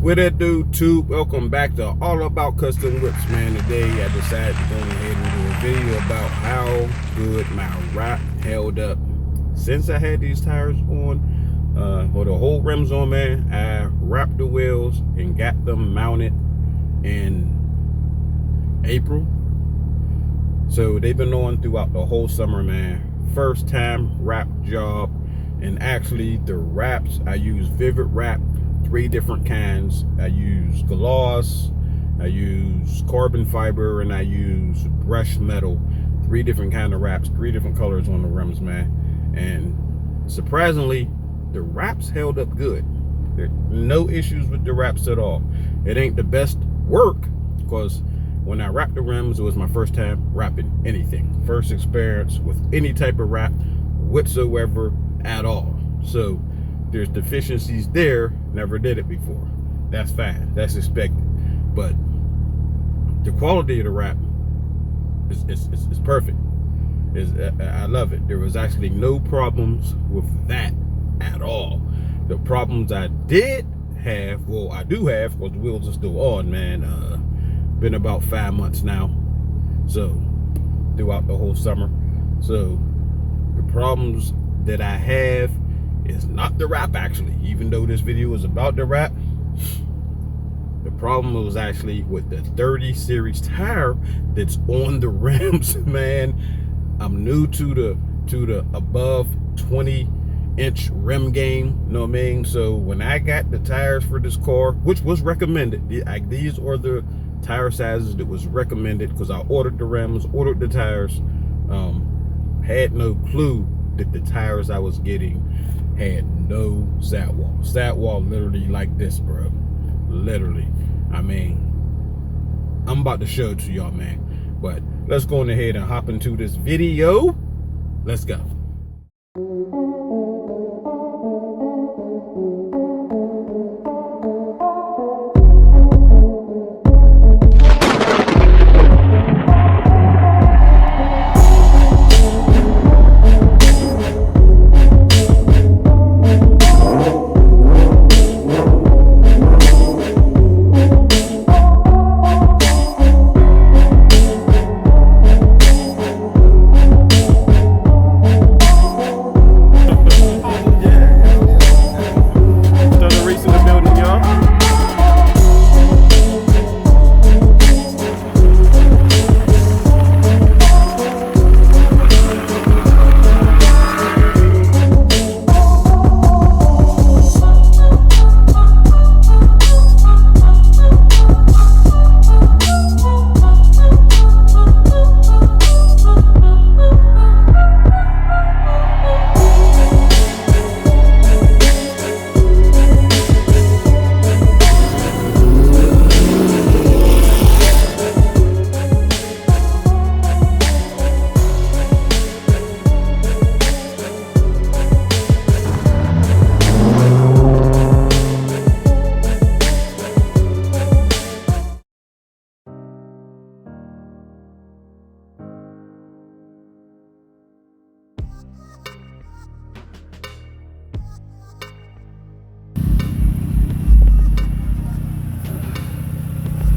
With that dude too, welcome back to All About Custom Whips, man. Today I decided to go ahead and do a video about how good my wrap held up since I had these tires on, or the whole rims on, man. I wrapped the wheels and got them mounted in April. So they've been on throughout the whole summer, man. First time wrap job. And actually the wraps, I use Vivid Wrap, 3 different kinds. I use gloss, I use carbon fiber, and I use brushed metal. 3 different kind of wraps, 3 different colors on the rims, man. And surprisingly, the wraps held up good. There are no issues with the wraps at all. It ain't the best work, because when I wrapped the rims, it was my first time wrapping anything. First experience with any type of wrap whatsoever at all. So there's deficiencies there. Never did it before. That's fine. That's expected. But the quality of the wrap is perfect. I love it. There was actually no problems with that at all. The problems I did have, well, I do have, because the wheels are still on, man. Been about 5 months now, so throughout the whole summer. So the problems that I have is not the wrap, actually. Even though this video is about the wrap, the problem was actually with the 30 series tire that's on the rims, man. I'm new to the above 20-inch rim game, you know what I mean? So when I got the tires for this car, which was recommended, these are the tire sizes that was recommended, because I ordered the rims, ordered the tires, had no clue that the tires I was getting had no sidewall. Sidewall literally like this, bro. Literally. I mean, I'm about to show it to y'all, man. But let's go on ahead and hop into this video. Let's go.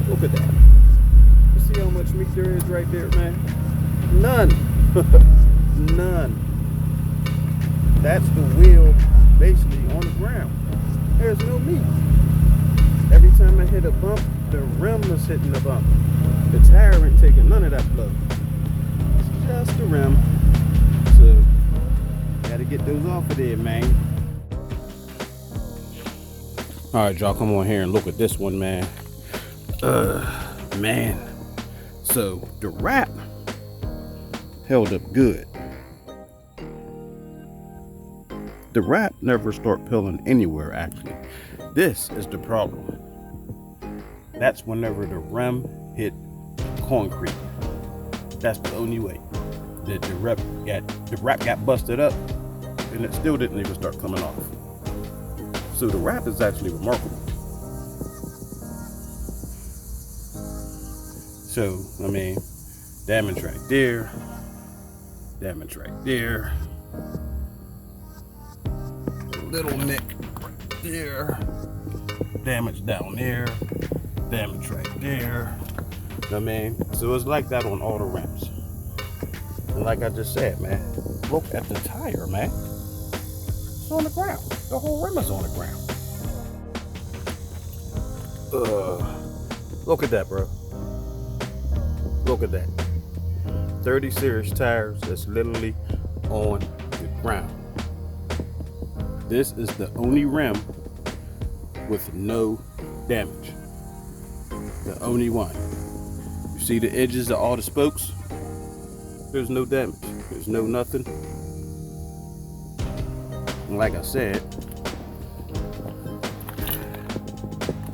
Look at that. You see how much meat there is right there, man? None. None. That's the wheel basically on the ground. There's no meat. Every time I hit a bump, the rim is hitting the bump. The tire ain't taking none of that blow. It's just the rim. So, gotta get those off of there, man. Alright, y'all, come on here and look at this one, man. Man, so the wrap held up good. The wrap never start peeling anywhere, actually. This is the problem. That's whenever the rim hit concrete. That's the only way that the wrap got busted up, and it still didn't even start coming off. So the wrap is actually remarkable. So, I mean, damage right there, damage right there, little nick right there, damage down there, damage right there. I mean, so it's like that on all the rims. And like I just said, man, look at the tire, man. It's on the ground. The whole rim is on the ground. Look at that, bro. Look at that. 30 series tires that's literally on the ground. This is the only rim with no damage. The only one. You see the edges of all the spokes? There's no damage. There's no nothing. And like I said,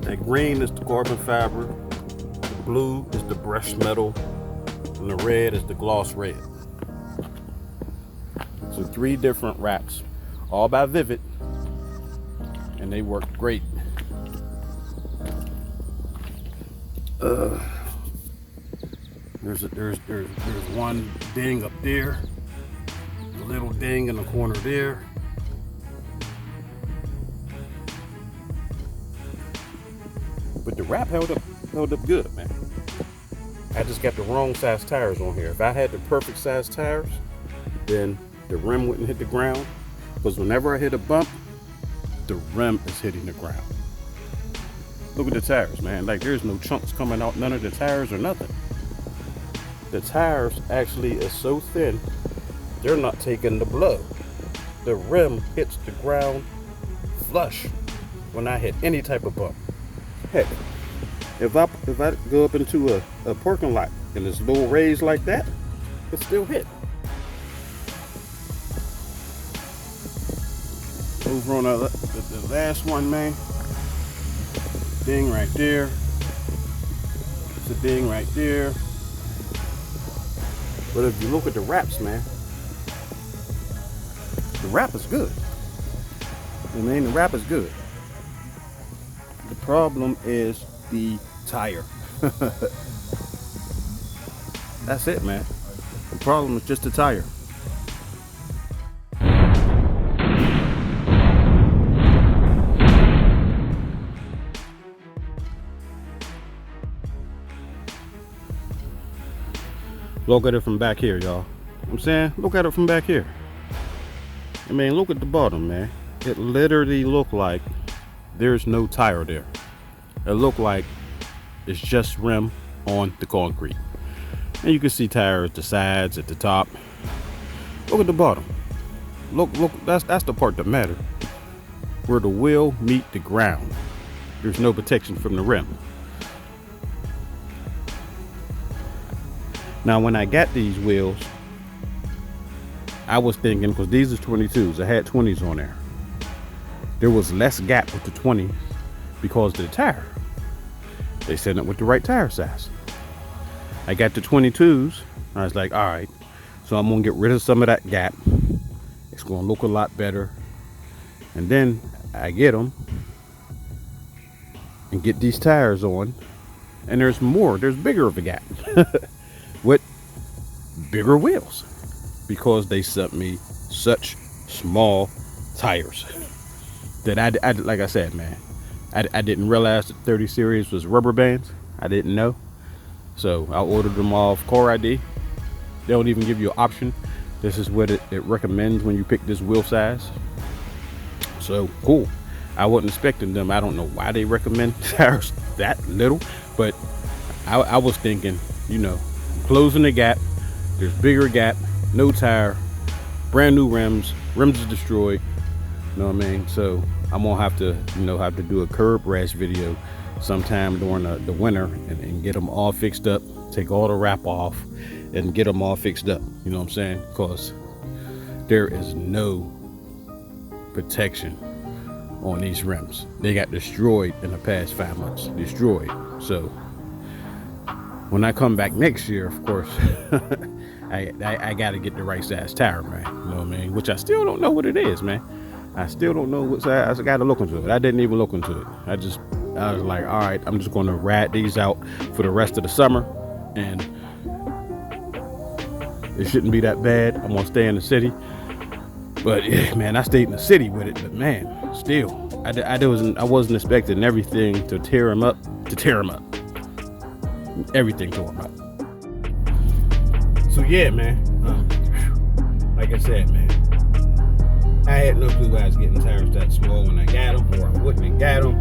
that green is the carbon fiber, the blue is the brushed metal, and the red is the gloss red. So 3 different wraps, all by Vivid, and they work great. There's one ding up there, a little ding in the corner there. But the wrap held up good, man. I just got the wrong size tires on here. If I had the perfect size tires, then the rim wouldn't hit the ground. Because whenever I hit a bump, the rim is hitting the ground. Look at the tires, man. Like, there's no chunks coming out, none of the tires or nothing. The tires actually is so thin, they're not taking the blow. The rim hits the ground flush when I hit any type of bump. Heck, if I go up into a parking lot and it's low raised like that, it still hit. Over on the last one, man. Ding right there. It's a ding right there. But if you look at the wraps, man, the wrap is good. I mean, the wrap is good. The problem is the tire. That's it, man. The problem is just the tire. Look at it from back here, y'all. I'm saying, look at it from back here. I mean, look at the bottom, man. It literally looked like there's no tire there. It looked like it's just rim on the concrete. And you can see tires at the sides, at the top. Look at the bottom. Look, that's the part that matters. Where the wheel meet the ground. There's no protection from the rim. Now, when I got these wheels, I was thinking, because these are 22s, I had 20s on there. There was less gap with the 20s because of the tire. They set it with the right tire size. I got the 22s. I was like, all right, so I'm gonna get rid of some of that gap. It's gonna look a lot better. And then I get them and get these tires on, and there's bigger of a gap with bigger wheels because they sent me such small tires that I like I said, man, I didn't realize that 30 series was rubber bands. I didn't know. So I ordered them off Car ID. They don't even give you an option. This is what it recommends when you pick this wheel size. So cool. I wasn't expecting them. I don't know why they recommend tires that little, but I was thinking, you know, closing the gap, there's bigger gap, no tire, brand new rims is destroyed, you know what I mean? So I'm gonna have to do a curb rash video sometime during the winter and get them all fixed up, take all the wrap off and get them all fixed up, you know what I'm saying? Because there is no protection on these rims. They got destroyed in the past 5 months, destroyed. So when I come back next year, of course, I got to get the right size tire, man. You know what I mean? Which I still don't know what it is, man. I still don't know what size. I got to look into it. I didn't even look into it. I was like, all right, I'm just going to ride these out for the rest of the summer, and it shouldn't be that bad. I'm going to stay in the city. But yeah, man, I stayed in the city with it, but man, still, I wasn't expecting everything to tear him up. Everything tore him up. So yeah, man. Like I said, man, I had no clue I was getting tires that small when I got them, or I wouldn't have got them.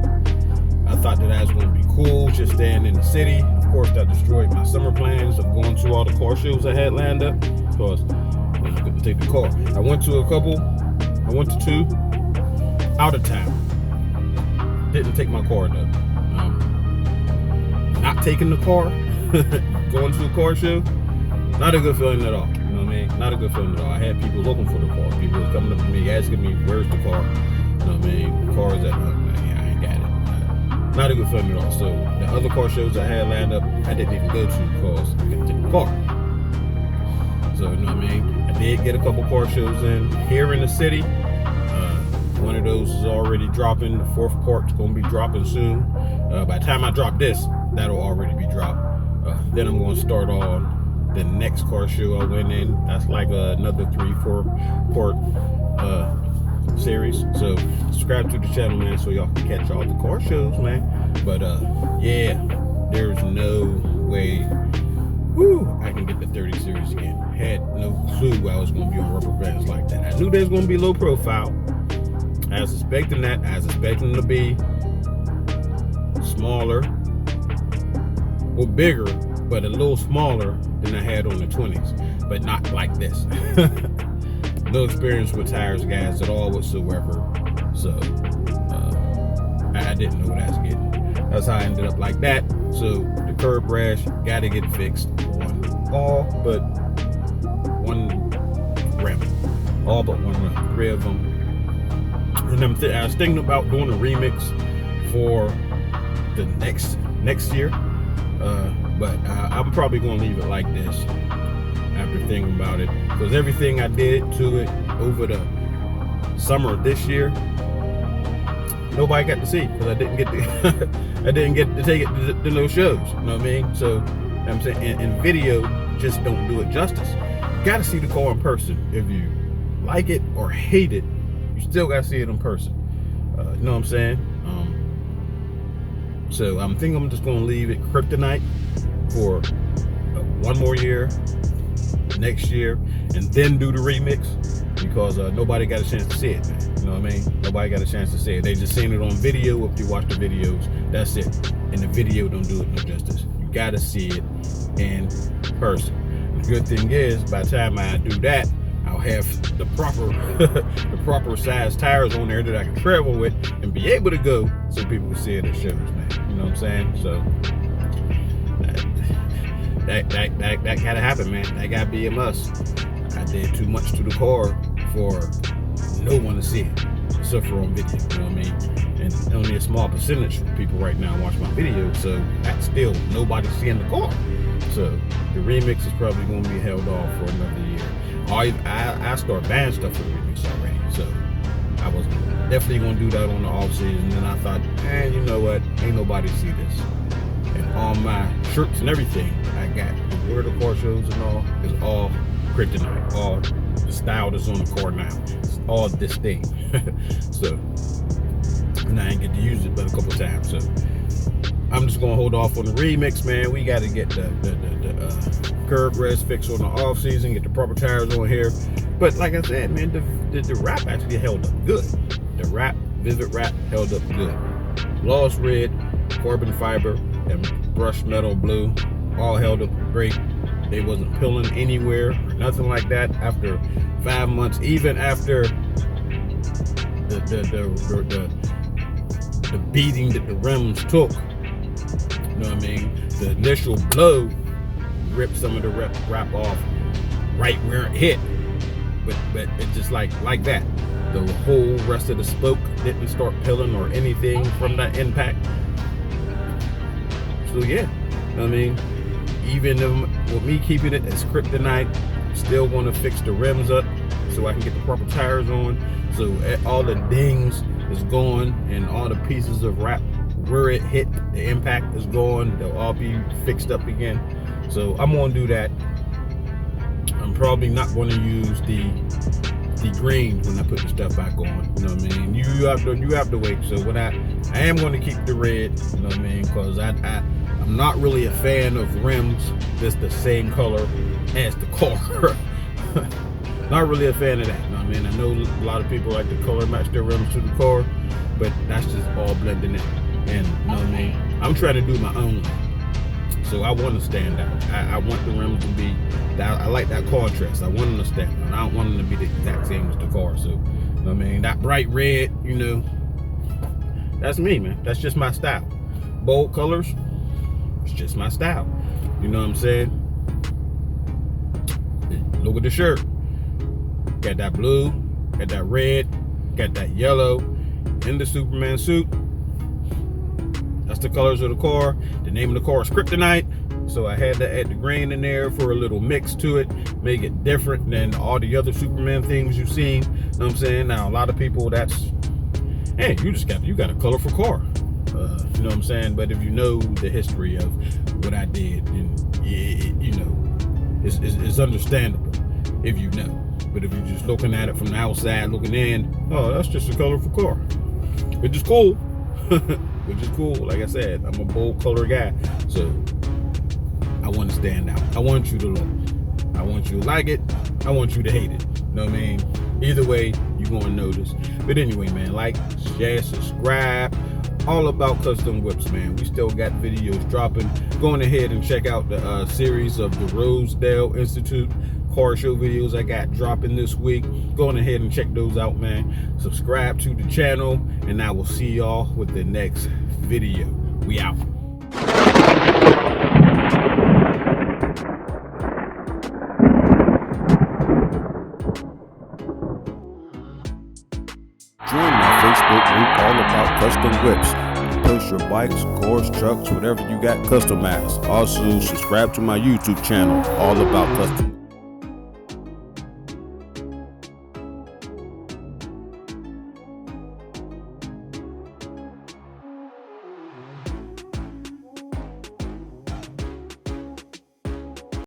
I thought that I was going to be cool just staying in the city. Of course, that destroyed my summer plans of going to all the car shows I had lined up, because I couldn't take the car. I went to two out of town. Didn't take my car though. Not taking the car, going to a car show, not a good feeling at all. You know what I mean? Not a good feeling at all. I had people looking for the car. People was coming up to me asking me, "Where's the car?" You know what I mean? The car is at home. I ain't got it. Not a good feeling at all. So the other car shows I had lined up, I didn't even go to because I couldn't take the car. So you know what I mean? I did get a couple car shows in here in the city. One of those is already dropping. The fourth part's going to be dropping soon. By the time I drop this, that'll already be dropped. Then I'm going to start on the next car show I went in. That's like another 3-4 part series. So subscribe to the channel, man, so y'all can catch all the car shows, man. But yeah, there's no way I can get the 30 series again. Had no clue I was going to be on rubber bands like that. I knew they was going to be low profile. I was expecting that. I was expecting them to be smaller or bigger, but a little smaller than I had on the 20s, but not like this. No experience with tires, guys, at all whatsoever. So I didn't know what I was getting. That's how I ended up like that. So the curb rash got to get fixed on all but one rim. All but one rim. 3 of them. And I was thinking about doing a remix for the next year, but I'm probably gonna leave it like this after thinking about it, because everything I did to it over the summer of this year, nobody got to see, because I didn't get to take it to no shows. You know what I mean? So I'm saying, and video just don't do it justice. You got to see the car in person. If you like it or hate it, you still got to see it in person. You know what I'm saying? So I'm thinking I'm just going to leave it Kryptonite for one more year, next year, and then do the remix, because nobody got a chance to see it, man. You know what I mean? Nobody got a chance to see it. They just seen it on video. If you watch the videos, that's it. And the video don't do it no justice. You got to see it in person. The good thing is, by the time I do that, I'll have the proper size tires on there that I can travel with and be able to go, so people can see it at shows, man. You know what I'm saying? So that gotta happen, man. That gotta be a must. I did too much to the car for no one to see it, except for on video. You know what I mean? And only a small percentage of people right now watch my videos, so that's still nobody seeing the car. So the remix is probably going to be held off for another year. I start buying stuff for the remix already, so I was definitely going to do that on the off season. And then I thought, man, you know what? Ain't nobody see this. And all my shirts and everything I got, where the car shows and all, is all Kryptonite, all the style that's on the car now. It's all this thing. So, and I ain't get to use it but a couple times. So I'm just gonna hold off on the remix, man. We got to get the curb rest fixed on the off season, get the proper tires on here. But like I said, man, the wrap actually held up good. The Vivid wrap held up good. Gloss red, carbon fiber, and brushed metal blue all held up great. They wasn't peeling anywhere or nothing like that after 5 months, even after the beating that the rims took. You know what I mean? The initial blow ripped some of the wrap off right where it hit, but it just like that. The whole rest of the spoke didn't start peeling or anything from that impact. So yeah, I mean, even with me keeping it as Kryptonite, still want to fix the rims up so I can get the proper tires on. So all the dings is gone, and all the pieces of wrap where it hit, the impact is gone. They'll all be fixed up again. So I'm gonna do that. I'm probably not going to use the degrained when I put the stuff back on. You know what I mean? You have to wait. So when I am going to keep the red. You know what I mean? Because I'm not really a fan of rims that's the same color as the car. Not really a fan of that. You know what I mean? I know a lot of people like to color match their rims to the car, but that's just all blending in. And you know what I mean? I'm trying to do my own. So I want to stand out. I want the rims to be, I like that contrast. I want them to stand out. I don't want them to be the exact same as the car. So, you know what I mean? That bright red, you know, that's me, man. That's just my style. Bold colors, it's just my style. You know what I'm saying? Look at the shirt. Got that blue, got that red, got that yellow in the Superman suit. That's the colors of the car. The name of the car is Kryptonite. So I had to add the green in there for a little mix to it, make it different than all the other Superman things you've seen. You know what I'm saying? Now, a lot of people, hey, you got a colorful car. You know what I'm saying? But if you know the history of what I did, and you know, it's understandable if you know. But if you're just looking at it from the outside, looking in, oh, that's just a colorful car, which is cool. Which is cool. Like I said, I'm a bold color guy, so I want to stand out. I want you to look. I want you to like it. I want you to hate it. You know what I mean? Either way, you're gonna notice. But anyway, man, like, share, subscribe. All about custom whips, man. We still got videos dropping. Going ahead and check out the series of the Rosedale Institute car show videos I got dropping this week. Going ahead and check those out, man. Subscribe to the channel, and I will see y'all with the next video. We out. Join my Facebook group, All About Custom Whips. Post your bikes, cars, trucks, whatever you got customized. Also, subscribe to my YouTube channel, All About Custom.